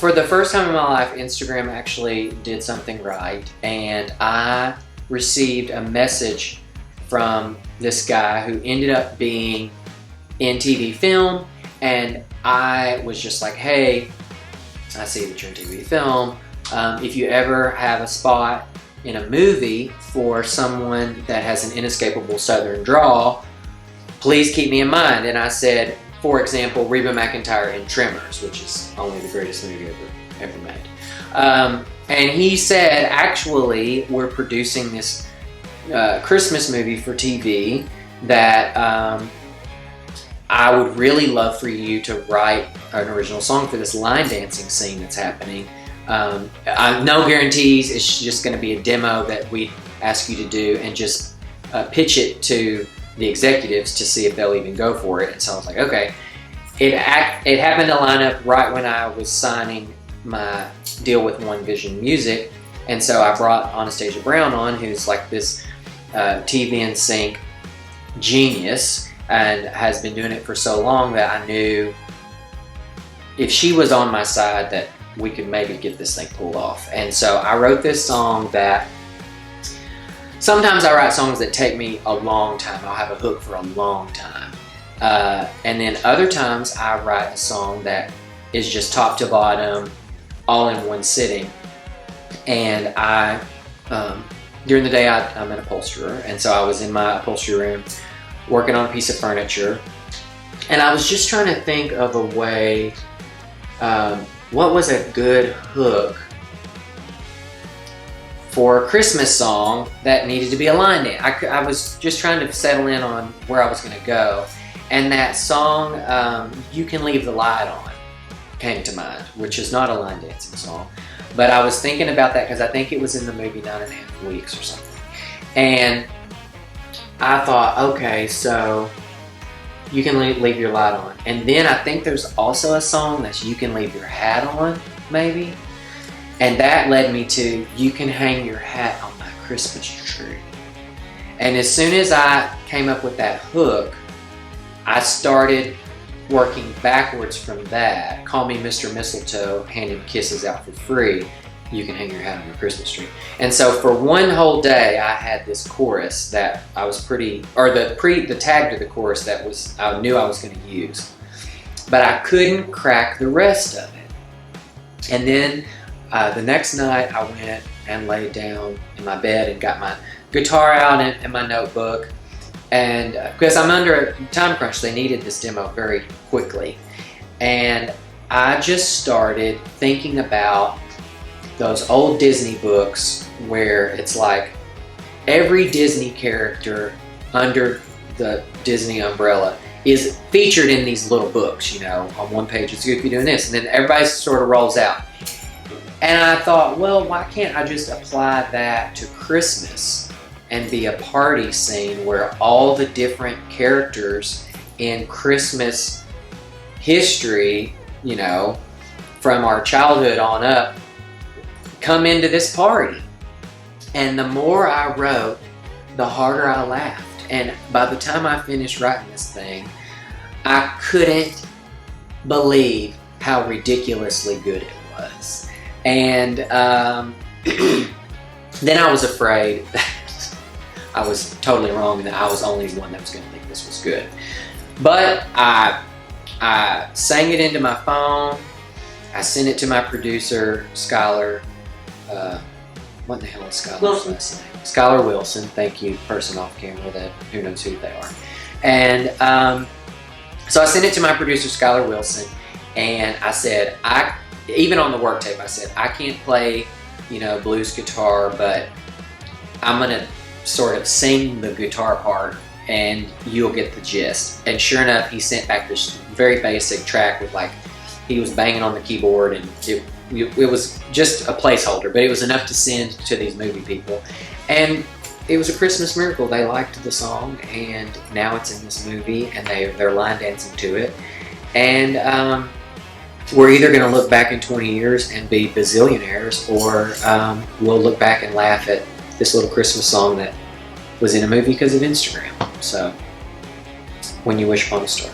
for the first time in my life, Instagram actually did something right, and I received a message from this guy who ended up being in TV film, and I was just like, hey, I see that you're in TV film. If you ever have a spot in a movie for someone that has an inescapable Southern drawl, please keep me in mind. And I said, for example, Reba McEntire in Tremors, which is only the greatest movie ever made. And he said, actually, we're producing this Christmas movie for TV that I would really love for you to write an original song for this line dancing scene that's happening. No guarantees. It's just going to be a demo that we ask you to do, and just pitch it to the executives to see if they'll even go for it. And so I was like, okay. It happened to line up right when I was signing my deal with One Vision Music, and so I brought Anastasia Brown on, who's like this TV and sync genius, and has been doing it for so long that I knew if she was on my side that we could maybe get this thing pulled off. And so I wrote this song that, sometimes I write songs that take me a long time. I'll have a hook for a long time. And then other times I write a song that is just top to bottom, all in one sitting. And during the day I'm an upholsterer, and so I was in my upholstery room working on a piece of furniture, and I was just trying to think of a way, what was a good hook for a Christmas song that needed to be a line dance. I was just trying to settle in on where I was going to go, and that song, You Can Leave the Light On, came to mind, which is not a line dancing song. But I was thinking about that because I think it was in the movie 9.5 Weeks or something. And I thought, okay, so You Can Leave Your Light On. And then I think there's also a song that's You Can Leave Your Hat On, maybe. And that led me to You Can Hang Your Hat on My Christmas Tree. And as soon as I came up with that hook, I started working backwards from that. Call Me Mr. Mistletoe, handing kisses out for free. You can hang your hat on your Christmas tree. And so for one whole day, I had this chorus that I was the tag to the chorus that I knew I was going to use, but I couldn't crack the rest of it. And then the next night, I went and laid down in my bed and got my guitar out and my notebook. And because I'm under a time crunch, they needed this demo very quickly. And I just started thinking about those old Disney books where it's like every Disney character under the Disney umbrella is featured in these little books, on one page it's Goofy doing this, and then everybody sort of rolls out. And I thought, well, why can't I just apply that to Christmas and be a party scene where all the different characters in Christmas history, from our childhood on up, come into this party. And the more I wrote, the harder I laughed. And by the time I finished writing this thing, I couldn't believe how ridiculously good it was. And then I was afraid that I was totally wrong and that I was only one that was going to think this was good. But I sang it into my phone. I sent it to my producer, Skylar. What the hell is Skylar's last name? Skylar Wilson. Thank you, person off camera that who knows who they are. And so I sent it to my producer, Skylar Wilson, and I said, even on the work tape, I said, I can't play, blues guitar, but I'm gonna sort of sing the guitar part and you'll get the gist. And sure enough, he sent back this very basic track with he was banging on the keyboard, and it was just a placeholder, but it was enough to send to these movie people. And it was a Christmas miracle. They liked the song, and now it's in this movie, and they're line dancing to it. And we're either going to look back in 20 years and be bazillionaires, or we'll look back and laugh at this little Christmas song that was in a movie because of Instagram. So, When You Wish Upon a Star.